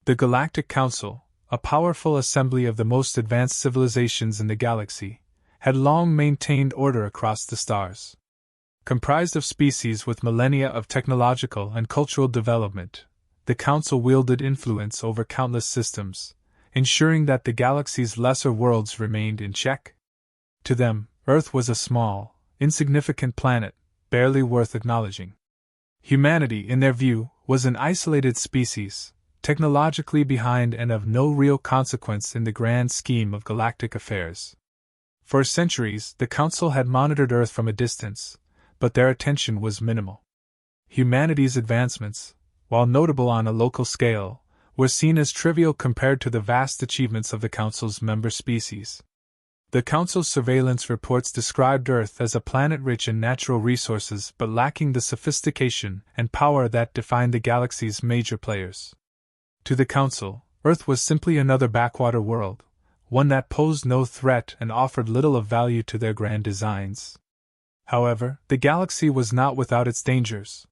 The Galactic Council, a powerful assembly of the most advanced civilizations in the galaxy, had long maintained order across the stars. Comprised of species with millennia of technological and cultural development, the Council wielded influence over countless systems, ensuring that the galaxy's lesser worlds remained in check. To them, Earth was a small, insignificant planet, barely worth acknowledging. Humanity, in their view, was an isolated species, technologically behind and of no real consequence in the grand scheme of galactic affairs. For centuries, the Council had monitored Earth from a distance, but their attention was minimal. Humanity's advancements, while notable on a local scale, were seen as trivial compared to the vast achievements of the Council's member species. The Council's surveillance reports described Earth as a planet rich in natural resources but lacking the sophistication and power that defined the galaxy's major players. To the Council, Earth was simply another backwater world, one that posed no threat and offered little of value to their grand designs. However, the galaxy was not without its dangers.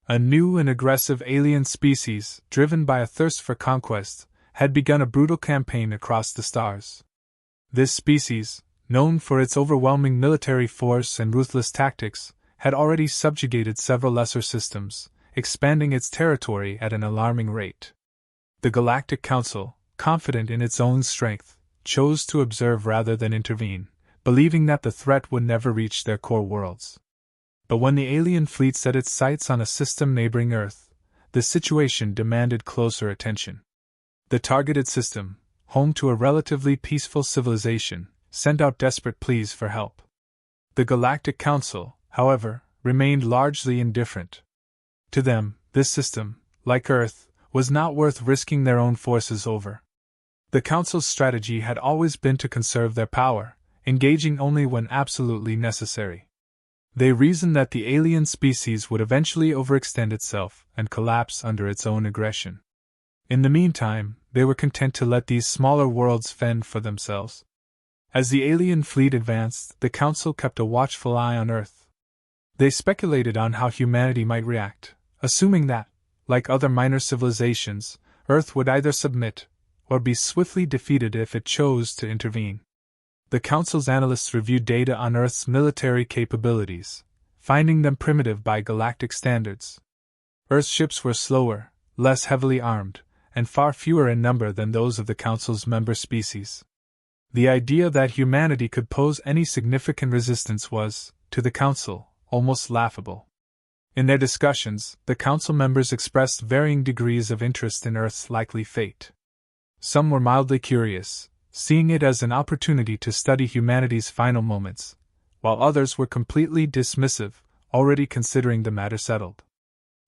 A new and aggressive alien species, driven by a thirst for conquest, had begun a brutal campaign across the stars. This species, known for its overwhelming military force and ruthless tactics, had already subjugated several lesser systems, expanding its territory at an alarming rate. The Galactic Council, confident in its own strength, chose to observe rather than intervene, believing that the threat would never reach their core worlds. But when the alien fleet set its sights on a system neighboring Earth, the situation demanded closer attention. The targeted system, home to a relatively peaceful civilization, sent out desperate pleas for help. The Galactic Council, however, remained largely indifferent. To them, this system, like Earth, was not worth risking their own forces over. The Council's strategy had always been to conserve their power, engaging only when absolutely necessary. They reasoned that the alien species would eventually overextend itself and collapse under its own aggression. In the meantime, they were content to let these smaller worlds fend for themselves. As the alien fleet advanced, the Council kept a watchful eye on Earth. They speculated on how humanity might react, assuming that, like other minor civilizations, Earth would either submit or be swiftly defeated if it chose to intervene. The Council's analysts reviewed data on Earth's military capabilities, finding them primitive by galactic standards. Earth's ships were slower, less heavily armed, and far fewer in number than those of the Council's member species. The idea that humanity could pose any significant resistance was, to the Council, almost laughable. In their discussions, the Council members expressed varying degrees of interest in Earth's likely fate. Some were mildly curious, seeing it as an opportunity to study humanity's final moments, while others were completely dismissive, already considering the matter settled.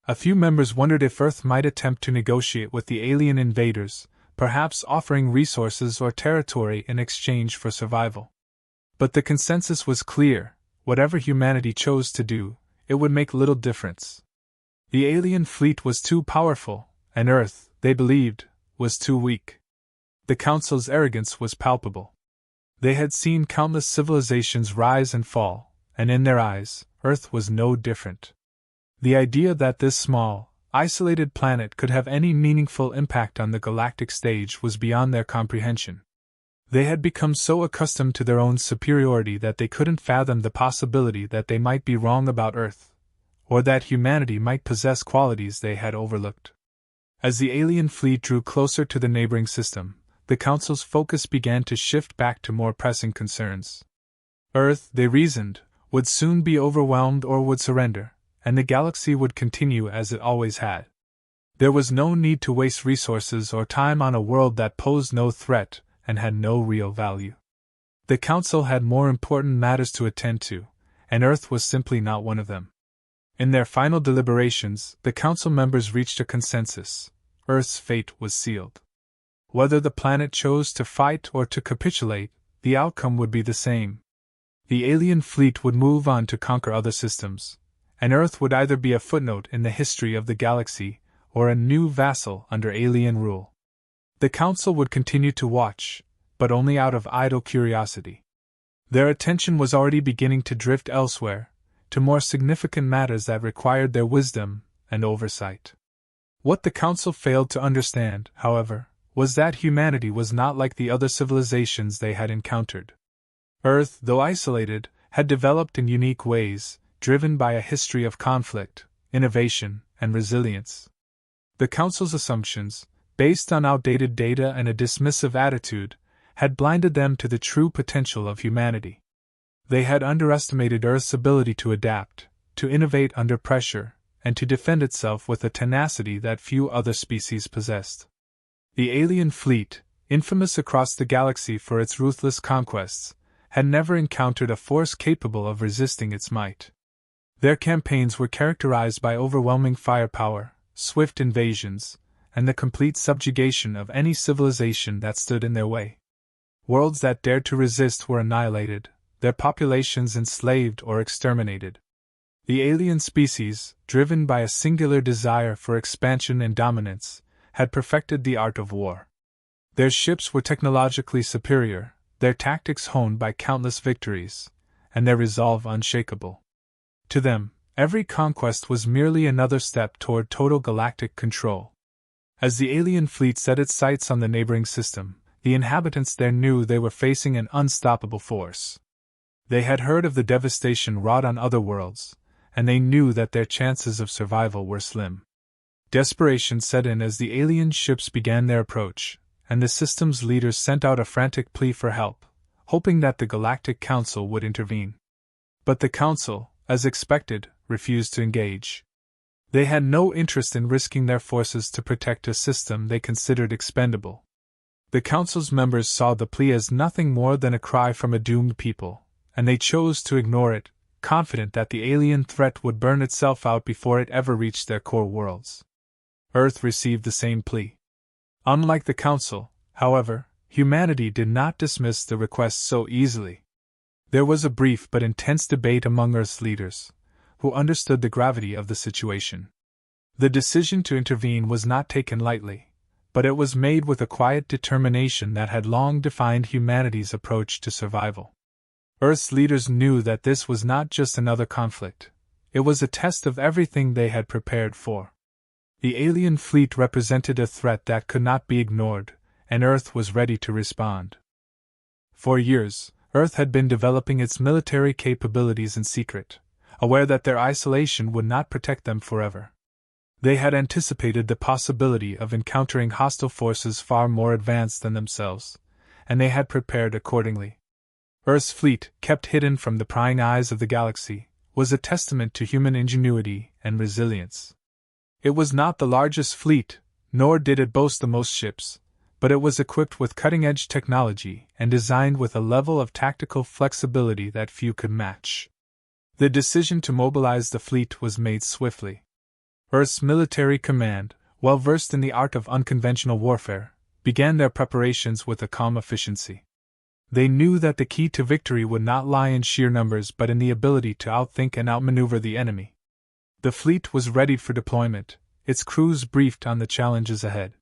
A few members wondered if Earth might attempt to negotiate with the alien invaders, perhaps offering resources or territory in exchange for survival. But the consensus was clear: whatever humanity chose to do, it would make little difference. The alien fleet was too powerful, and Earth, they believed, was too weak. The Council's arrogance was palpable. They had seen countless civilizations rise and fall, and in their eyes, Earth was no different. The idea that this small, isolated planet could have any meaningful impact on the galactic stage was beyond their comprehension. They had become so accustomed to their own superiority that they couldn't fathom the possibility that they might be wrong about Earth, or that humanity might possess qualities they had overlooked. As the alien fleet drew closer to the neighboring system, the Council's focus began to shift back to more pressing concerns. Earth, they reasoned, would soon be overwhelmed or would surrender, and the galaxy would continue as it always had. There was no need to waste resources or time on a world that posed no threat and had no real value. The Council had more important matters to attend to, and Earth was simply not one of them. In their final deliberations, the Council members reached a consensus: Earth's fate was sealed. Whether the planet chose to fight or to capitulate, the outcome would be the same. The alien fleet would move on to conquer other systems, and Earth would either be a footnote in the history of the galaxy or a new vassal under alien rule. The Council would continue to watch, but only out of idle curiosity. Their attention was already beginning to drift elsewhere, to more significant matters that required their wisdom and oversight. What the Council failed to understand, however, was that humanity was not like the other civilizations they had encountered. Earth, though isolated, had developed in unique ways, driven by a history of conflict, innovation, and resilience. The Council's assumptions, based on outdated data and a dismissive attitude, had blinded them to the true potential of humanity. They had underestimated Earth's ability to adapt, to innovate under pressure, and to defend itself with a tenacity that few other species possessed. The alien fleet, infamous across the galaxy for its ruthless conquests, had never encountered a force capable of resisting its might. Their campaigns were characterized by overwhelming firepower, swift invasions, and the complete subjugation of any civilization that stood in their way. Worlds that dared to resist were annihilated, their populations enslaved or exterminated. The alien species, driven by a singular desire for expansion and dominance, had perfected the art of war. Their ships were technologically superior, their tactics honed by countless victories, and their resolve unshakable. To them, every conquest was merely another step toward total galactic control. As the alien fleet set its sights on the neighboring system, the inhabitants there knew they were facing an unstoppable force. They had heard of the devastation wrought on other worlds, and they knew that their chances of survival were slim. Desperation set in as the alien ships began their approach, and the system's leaders sent out a frantic plea for help, hoping that the Galactic Council would intervene. But the Council, as expected, refused to engage. They had no interest in risking their forces to protect a system they considered expendable. The Council's members saw the plea as nothing more than a cry from a doomed people, and they chose to ignore it, confident that the alien threat would burn itself out before it ever reached their core worlds. Earth received the same plea. Unlike the Council, however, humanity did not dismiss the request so easily. There was a brief but intense debate among Earth's leaders, who understood the gravity of the situation. The decision to intervene was not taken lightly, but it was made with a quiet determination that had long defined humanity's approach to survival. Earth's leaders knew that this was not just another conflict, it was a test of everything they had prepared for. The alien fleet represented a threat that could not be ignored, and Earth was ready to respond. For years, Earth had been developing its military capabilities in secret, aware that their isolation would not protect them forever. They had anticipated the possibility of encountering hostile forces far more advanced than themselves, and they had prepared accordingly. Earth's fleet, kept hidden from the prying eyes of the galaxy, was a testament to human ingenuity and resilience. It was not the largest fleet, nor did it boast the most ships, but it was equipped with cutting-edge technology and designed with a level of tactical flexibility that few could match. The decision to mobilize the fleet was made swiftly. Earth's military command, well versed in the art of unconventional warfare, began their preparations with a calm efficiency. They knew that the key to victory would not lie in sheer numbers but in the ability to outthink and outmaneuver the enemy. The fleet was ready for deployment, its crews briefed on the challenges ahead.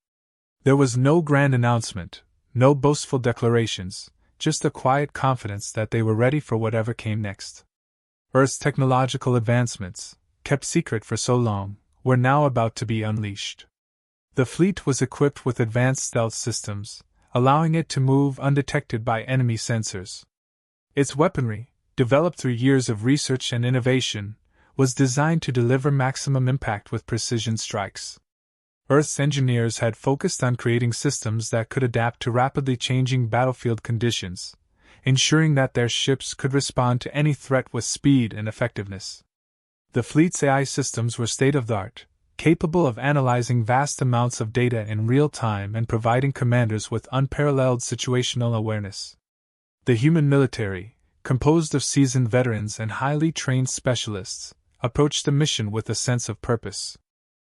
There was no grand announcement, no boastful declarations, just a quiet confidence that they were ready for whatever came next. Earth's technological advancements, kept secret for so long, were now about to be unleashed. The fleet was equipped with advanced stealth systems, allowing it to move undetected by enemy sensors. Its weaponry, developed through years of research and innovation, was designed to deliver maximum impact with precision strikes. Earth's engineers had focused on creating systems that could adapt to rapidly changing battlefield conditions, ensuring that their ships could respond to any threat with speed and effectiveness. The fleet's AI systems were state-of-the-art, capable of analyzing vast amounts of data in real time and providing commanders with unparalleled situational awareness. The human military, composed of seasoned veterans and highly trained specialists, approached the mission with a sense of purpose.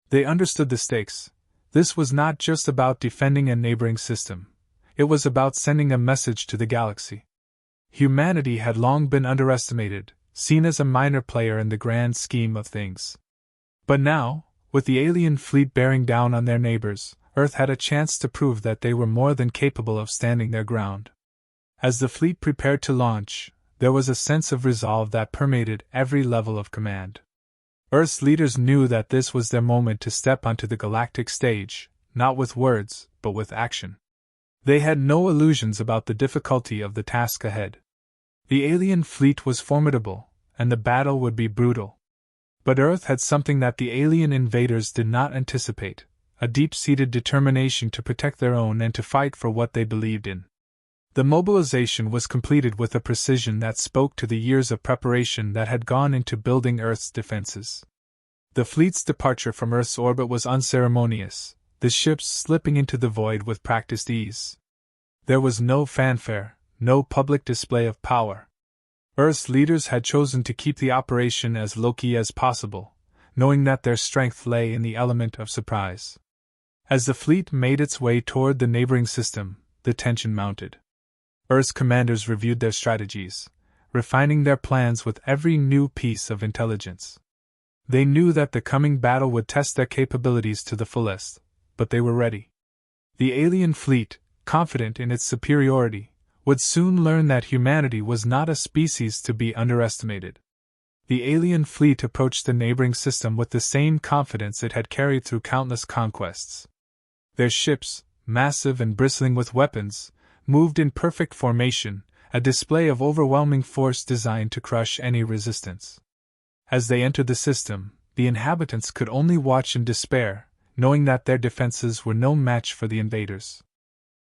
They understood the stakes. This was not just about defending a neighboring system, it was about sending a message to the galaxy. Humanity had long been underestimated, seen as a minor player in the grand scheme of things. But now, with the alien fleet bearing down on their neighbors, Earth had a chance to prove that they were more than capable of standing their ground. As the fleet prepared to launch, there was a sense of resolve that permeated every level of command. Earth's leaders knew that this was their moment to step onto the galactic stage, not with words, but with action. They had no illusions about the difficulty of the task ahead. The alien fleet was formidable, and the battle would be brutal. But Earth had something that the alien invaders did not anticipate: a deep-seated determination to protect their own and to fight for what they believed in. The mobilization was completed with a precision that spoke to the years of preparation that had gone into building Earth's defenses. The fleet's departure from Earth's orbit was unceremonious, the ships slipping into the void with practiced ease. There was no fanfare, no public display of power. Earth's leaders had chosen to keep the operation as low-key as possible, knowing that their strength lay in the element of surprise. As the fleet made its way toward the neighboring system, the tension mounted. Earth's commanders reviewed their strategies, refining their plans with every new piece of intelligence. They knew that the coming battle would test their capabilities to the fullest, but they were ready. The alien fleet, confident in its superiority, would soon learn that humanity was not a species to be underestimated. The alien fleet approached the neighboring system with the same confidence it had carried through countless conquests. Their ships, massive and bristling with weapons, moved in perfect formation, a display of overwhelming force designed to crush any resistance. As they entered the system, the inhabitants could only watch in despair, knowing that their defenses were no match for the invaders.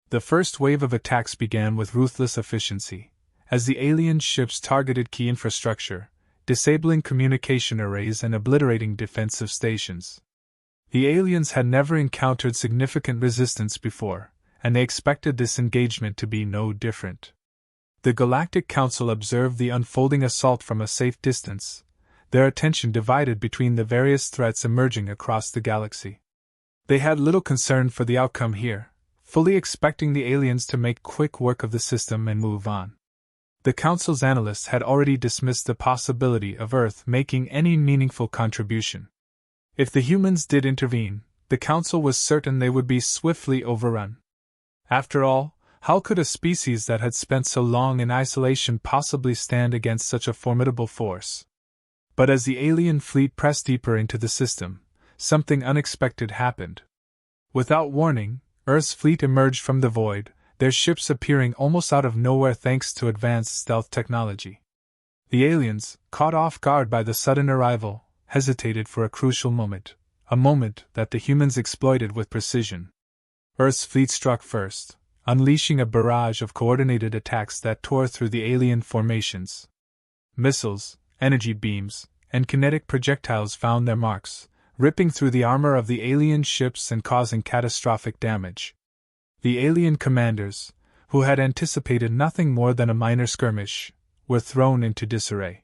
The first wave of attacks began with ruthless efficiency, as the alien ships targeted key infrastructure, disabling communication arrays and obliterating defensive stations. The aliens had never encountered significant resistance before, and they expected this engagement to be no different. The Galactic Council observed the unfolding assault from a safe distance, their attention divided between the various threats emerging across the galaxy. They had little concern for the outcome here, fully expecting the aliens to make quick work of the system and move on. The Council's analysts had already dismissed the possibility of Earth making any meaningful contribution. If the humans did intervene, the Council was certain they would be swiftly overrun. After all, how could a species that had spent so long in isolation possibly stand against such a formidable force? But as the alien fleet pressed deeper into the system, something unexpected happened. Without warning, Earth's fleet emerged from the void, their ships appearing almost out of nowhere thanks to advanced stealth technology. The aliens, caught off guard by the sudden arrival, hesitated for a crucial moment, a moment that the humans exploited with precision. Earth's fleet struck first, unleashing a barrage of coordinated attacks that tore through the alien formations. Missiles, energy beams, and kinetic projectiles found their marks, ripping through the armor of the alien ships and causing catastrophic damage. The alien commanders, who had anticipated nothing more than a minor skirmish, were thrown into disarray.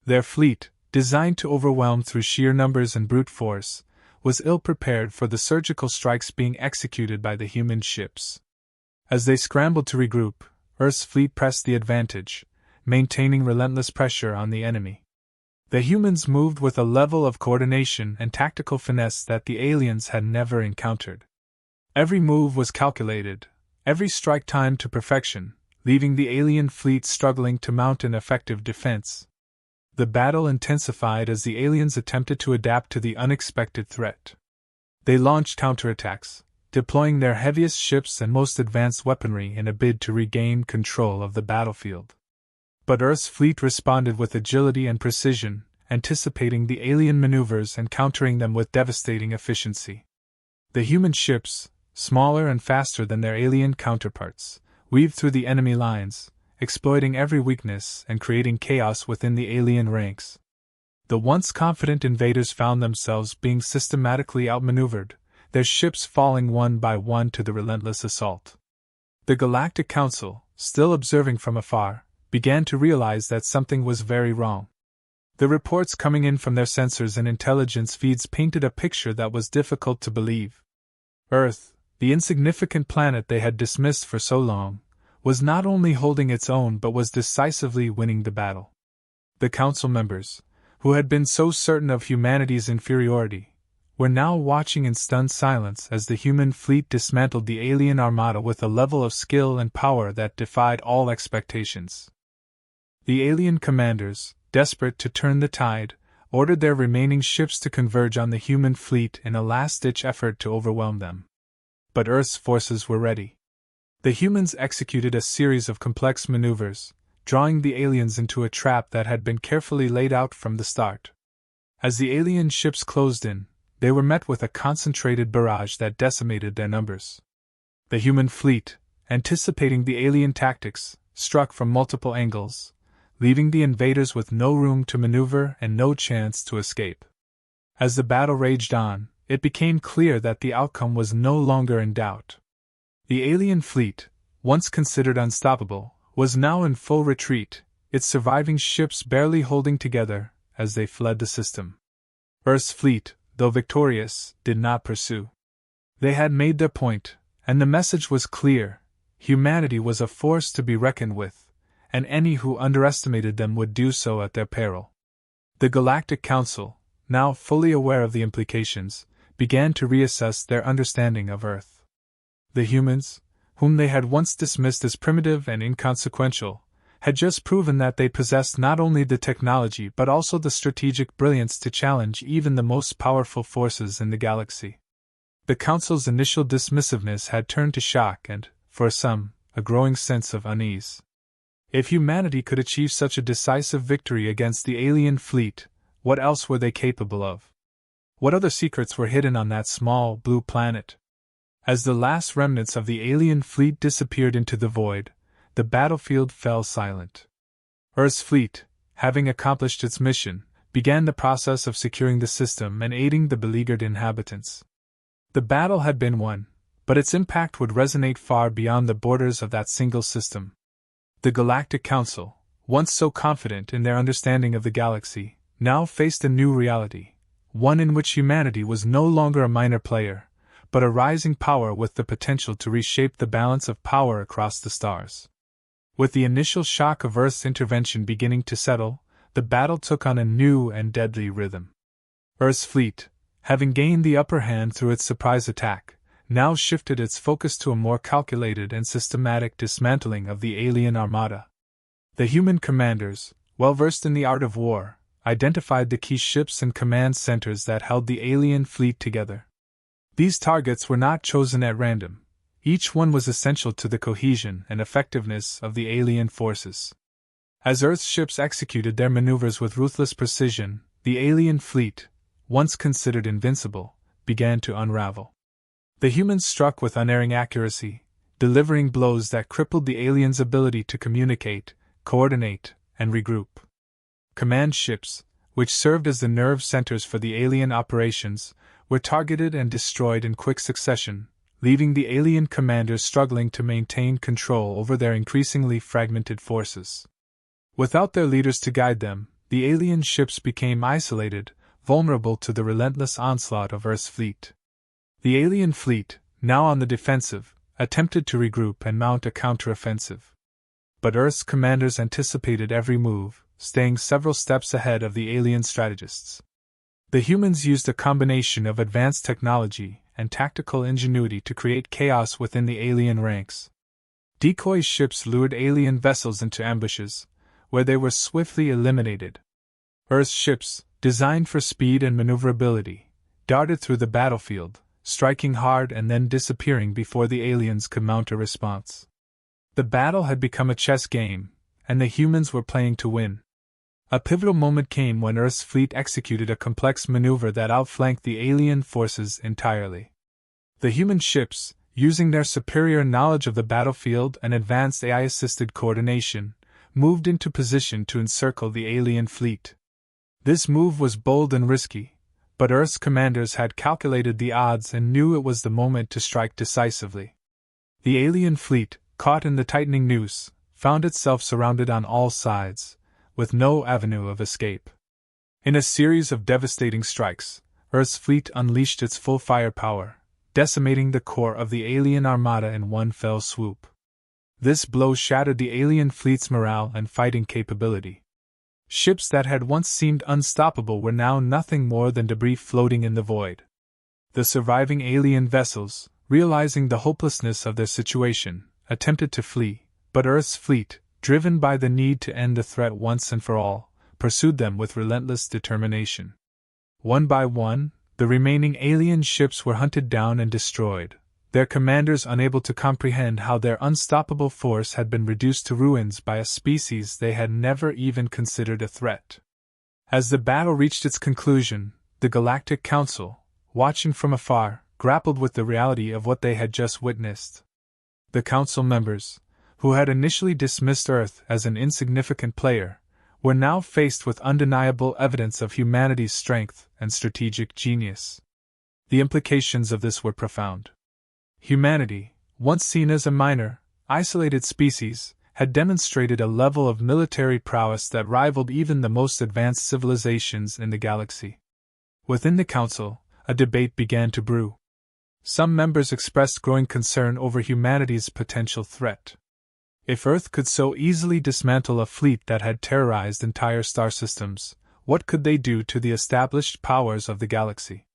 Their fleet, designed to overwhelm through sheer numbers and brute force, was ill-prepared for the surgical strikes being executed by the human ships. As they scrambled to regroup, Earth's fleet pressed the advantage, maintaining relentless pressure on the enemy. The humans moved with a level of coordination and tactical finesse that the aliens had never encountered. Every move was calculated, every strike timed to perfection, leaving the alien fleet struggling to mount an effective defense. The battle intensified as the aliens attempted to adapt to the unexpected threat. They launched counterattacks, deploying their heaviest ships and most advanced weaponry in a bid to regain control of the battlefield. But Earth's fleet responded with agility and precision, anticipating the alien maneuvers and countering them with devastating efficiency. The human ships, smaller and faster than their alien counterparts, weaved through the enemy lines, exploiting every weakness and creating chaos within the alien ranks. The once confident invaders found themselves being systematically outmaneuvered, their ships falling one by one to the relentless assault. The Galactic Council, still observing from afar, began to realize that something was very wrong. The reports coming in from their sensors and intelligence feeds painted a picture that was difficult to believe. Earth, the insignificant planet they had dismissed for so long, was not only holding its own but was decisively winning the battle. The council members, who had been so certain of humanity's inferiority, were now watching in stunned silence as the human fleet dismantled the alien armada with a level of skill and power that defied all expectations. The alien commanders, desperate to turn the tide, ordered their remaining ships to converge on the human fleet in a last-ditch effort to overwhelm them. But Earth's forces were ready. The humans executed a series of complex maneuvers, drawing the aliens into a trap that had been carefully laid out from the start. As the alien ships closed in, they were met with a concentrated barrage that decimated their numbers. The human fleet, anticipating the alien tactics, struck from multiple angles, leaving the invaders with no room to maneuver and no chance to escape. As the battle raged on, it became clear that the outcome was no longer in doubt. The alien fleet, once considered unstoppable, was now in full retreat, its surviving ships barely holding together as they fled the system. Earth's fleet, though victorious, did not pursue. They had made their point, and the message was clear: humanity was a force to be reckoned with, and any who underestimated them would do so at their peril. The Galactic Council, now fully aware of the implications, began to reassess their understanding of Earth. The humans, whom they had once dismissed as primitive and inconsequential, had just proven that they possessed not only the technology but also the strategic brilliance to challenge even the most powerful forces in the galaxy. The Council's initial dismissiveness had turned to shock and, for some, a growing sense of unease. If humanity could achieve such a decisive victory against the alien fleet, what else were they capable of? What other secrets were hidden on that small, blue planet? As the last remnants of the alien fleet disappeared into the void, the battlefield fell silent. Earth's fleet, having accomplished its mission, began the process of securing the system and aiding the beleaguered inhabitants. The battle had been won, but its impact would resonate far beyond the borders of that single system. The Galactic Council, once so confident in their understanding of the galaxy, now faced a new reality, one in which humanity was no longer a minor player, but a rising power with the potential to reshape the balance of power across the stars. With the initial shock of Earth's intervention beginning to settle, the battle took on a new and deadly rhythm. Earth's fleet, having gained the upper hand through its surprise attack, now shifted its focus to a more calculated and systematic dismantling of the alien armada. The human commanders, well versed in the art of war, identified the key ships and command centers that held the alien fleet together. These targets were not chosen at random. Each one was essential to the cohesion and effectiveness of the alien forces. As Earth's ships executed their maneuvers with ruthless precision, the alien fleet, once considered invincible, began to unravel. The humans struck with unerring accuracy, delivering blows that crippled the aliens' ability to communicate, coordinate, and regroup. Command ships, which served as the nerve centers for the alien operations, were targeted and destroyed in quick succession, leaving the alien commanders struggling to maintain control over their increasingly fragmented forces. Without their leaders to guide them, the alien ships became isolated, vulnerable to the relentless onslaught of Earth's fleet. The alien fleet, now on the defensive, attempted to regroup and mount a counteroffensive. But Earth's commanders anticipated every move, staying several steps ahead of the alien strategists. The humans used a combination of advanced technology and tactical ingenuity to create chaos within the alien ranks. Decoy ships lured alien vessels into ambushes, where they were swiftly eliminated. Earth's ships, designed for speed and maneuverability, darted through the battlefield, striking hard and then disappearing before the aliens could mount a response. The battle had become a chess game, and the humans were playing to win. A pivotal moment came when Earth's fleet executed a complex maneuver that outflanked the alien forces entirely. The human ships, using their superior knowledge of the battlefield and advanced AI-assisted coordination, moved into position to encircle the alien fleet. This move was bold and risky, but Earth's commanders had calculated the odds and knew it was the moment to strike decisively. The alien fleet, caught in the tightening noose, found itself surrounded on all sides, with no avenue of escape. In a series of devastating strikes, Earth's fleet unleashed its full firepower, decimating the core of the alien armada in one fell swoop. This blow shattered the alien fleet's morale and fighting capability. Ships that had once seemed unstoppable were now nothing more than debris floating in the void. The surviving alien vessels, realizing the hopelessness of their situation, attempted to flee, but Earth's fleet, driven by the need to end the threat once and for all, pursued them with relentless determination. One by one, the remaining alien ships were hunted down and destroyed, their commanders unable to comprehend how their unstoppable force had been reduced to ruins by a species they had never even considered a threat. As the battle reached its conclusion, the Galactic Council, watching from afar, grappled with the reality of what they had just witnessed. The Council members, who had initially dismissed Earth as an insignificant player, were now faced with undeniable evidence of humanity's strength and strategic genius. The implications of this were profound. Humanity, once seen as a minor, isolated species, had demonstrated a level of military prowess that rivaled even the most advanced civilizations in the galaxy. Within the Council, a debate began to brew. Some members expressed growing concern over humanity's potential threat. If Earth could so easily dismantle a fleet that had terrorized entire star systems, what could they do to the established powers of the galaxy?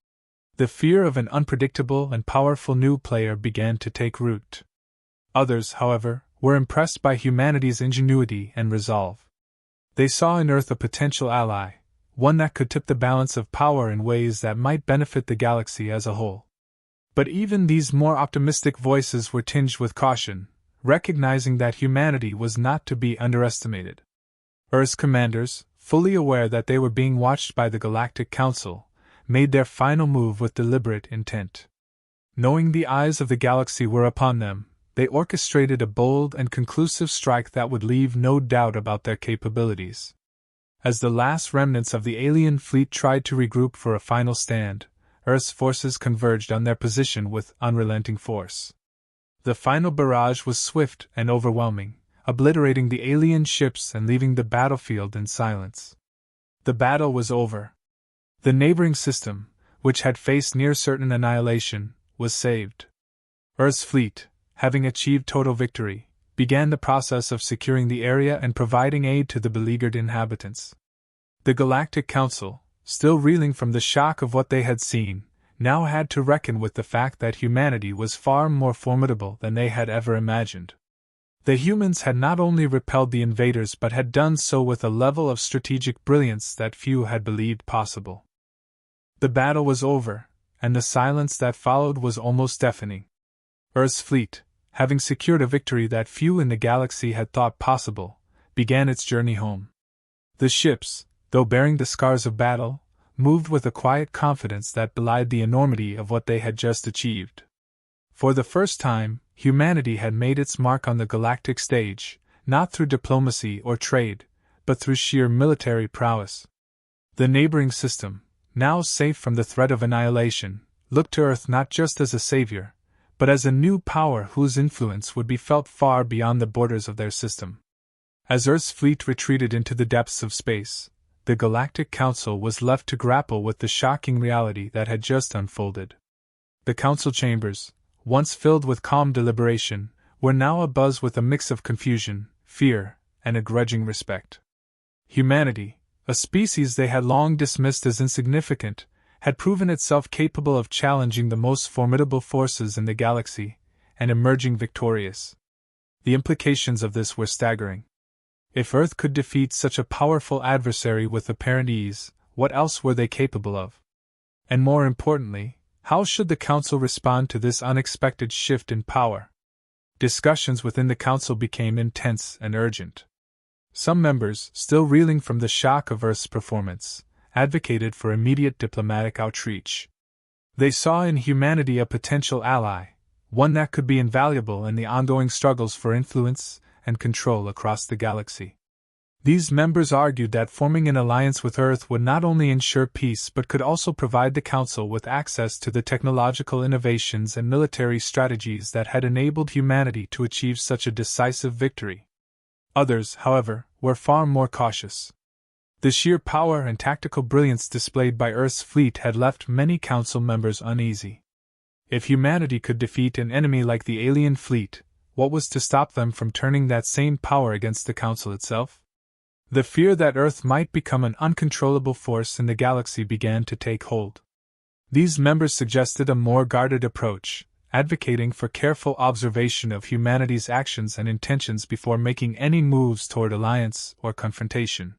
The fear of an unpredictable and powerful new player began to take root. Others, however, were impressed by humanity's ingenuity and resolve. They saw in Earth a potential ally, one that could tip the balance of power in ways that might benefit the galaxy as a whole. But even these more optimistic voices were tinged with caution, recognizing that humanity was not to be underestimated. Earth's commanders, fully aware that they were being watched by the Galactic Council, made their final move with deliberate intent. Knowing the eyes of the galaxy were upon them, they orchestrated a bold and conclusive strike that would leave no doubt about their capabilities. As the last remnants of the alien fleet tried to regroup for a final stand, Earth's forces converged on their position with unrelenting force. The final barrage was swift and overwhelming, obliterating the alien ships and leaving the battlefield in silence. The battle was over. The neighboring system, which had faced near certain annihilation, was saved. Earth's fleet, having achieved total victory, began the process of securing the area and providing aid to the beleaguered inhabitants. The Galactic Council, still reeling from the shock of what they had seen, now had to reckon with the fact that humanity was far more formidable than they had ever imagined. The humans had not only repelled the invaders but had done so with a level of strategic brilliance that few had believed possible. The battle was over, and the silence that followed was almost deafening. Earth's fleet, having secured a victory that few in the galaxy had thought possible, began its journey home. The ships, though bearing the scars of battle, moved with a quiet confidence that belied the enormity of what they had just achieved. For the first time, humanity had made its mark on the galactic stage, not through diplomacy or trade, but through sheer military prowess. The neighboring system, now safe from the threat of annihilation, looked to Earth not just as a savior, but as a new power whose influence would be felt far beyond the borders of their system. As Earth's fleet retreated into the depths of space, the Galactic Council was left to grapple with the shocking reality that had just unfolded. The council chambers, once filled with calm deliberation, were now abuzz with a mix of confusion, fear, and a grudging respect. Humanity, a species they had long dismissed as insignificant, had proven itself capable of challenging the most formidable forces in the galaxy, and emerging victorious. The implications of this were staggering. If Earth could defeat such a powerful adversary with apparent ease, what else were they capable of? And more importantly, how should the Council respond to this unexpected shift in power? Discussions within the Council became intense and urgent. Some members, still reeling from the shock of Earth's performance, advocated for immediate diplomatic outreach. They saw in humanity a potential ally, one that could be invaluable in the ongoing struggles for influence and control across the galaxy. These members argued that forming an alliance with Earth would not only ensure peace but could also provide the Council with access to the technological innovations and military strategies that had enabled humanity to achieve such a decisive victory. Others, however, were far more cautious. The sheer power and tactical brilliance displayed by Earth's fleet had left many Council members uneasy. If humanity could defeat an enemy like the alien fleet, what was to stop them from turning that same power against the Council itself? The fear that Earth might become an uncontrollable force in the galaxy began to take hold. These members suggested a more guarded approach, advocating for careful observation of humanity's actions and intentions before making any moves toward alliance or confrontation.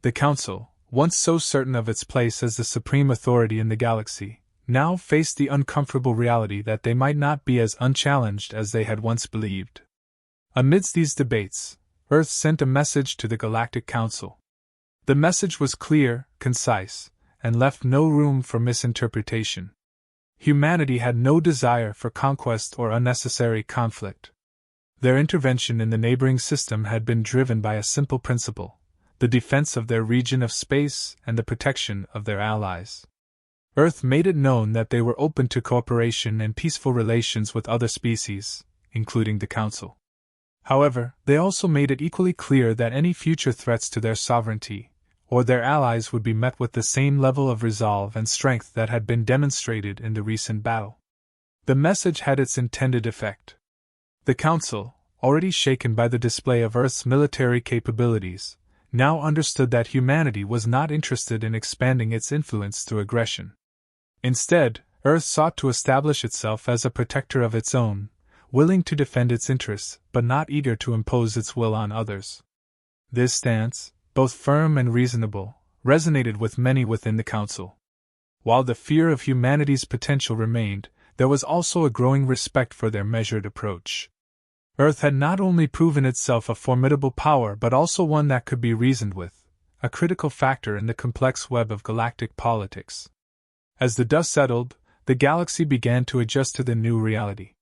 The Council, once so certain of its place as the supreme authority in the galaxy, now faced the uncomfortable reality that they might not be as unchallenged as they had once believed. Amidst these debates, Earth sent a message to the Galactic Council. The message was clear, concise, and left no room for misinterpretation. Humanity had no desire for conquest or unnecessary conflict. Their intervention in the neighboring system had been driven by a simple principle: the defense of their region of space and the protection of their allies. Earth made it known that they were open to cooperation and peaceful relations with other species, including the Council. However, they also made it equally clear that any future threats to their sovereignty, or their allies, would be met with the same level of resolve and strength that had been demonstrated in the recent battle. The message had its intended effect. The Council, already shaken by the display of Earth's military capabilities, now understood that humanity was not interested in expanding its influence through aggression. Instead, Earth sought to establish itself as a protector of its own, willing to defend its interests but not eager to impose its will on others. This stance, both firm and reasonable, resonated with many within the Council. While the fear of humanity's potential remained, there was also a growing respect for their measured approach. Earth had not only proven itself a formidable power but also one that could be reasoned with, a critical factor in the complex web of galactic politics. As the dust settled, the galaxy began to adjust to the new reality.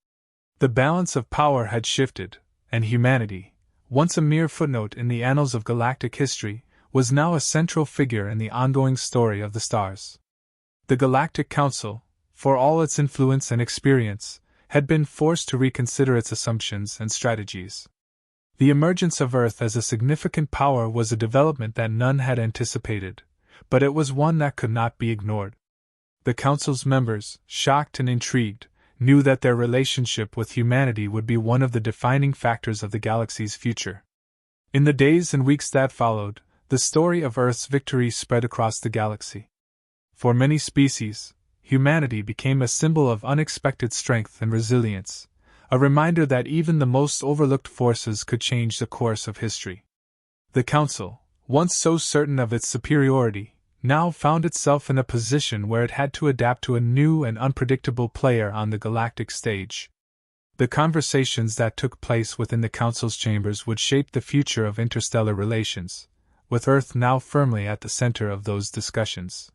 The balance of power had shifted, and humanity, once a mere footnote in the annals of galactic history, was now a central figure in the ongoing story of the stars. The Galactic Council, for all its influence and experience, had been forced to reconsider its assumptions and strategies. The emergence of Earth as a significant power was a development that none had anticipated, but it was one that could not be ignored. The Council's members, shocked and intrigued, knew that their relationship with humanity would be one of the defining factors of the galaxy's future. In the days and weeks that followed, the story of Earth's victory spread across the galaxy. For many species, humanity became a symbol of unexpected strength and resilience, a reminder that even the most overlooked forces could change the course of history. The Council, once so certain of its superiority, now found itself in a position where it had to adapt to a new and unpredictable player on the galactic stage. The conversations that took place within the Council's chambers would shape the future of interstellar relations, with Earth now firmly at the center of those discussions.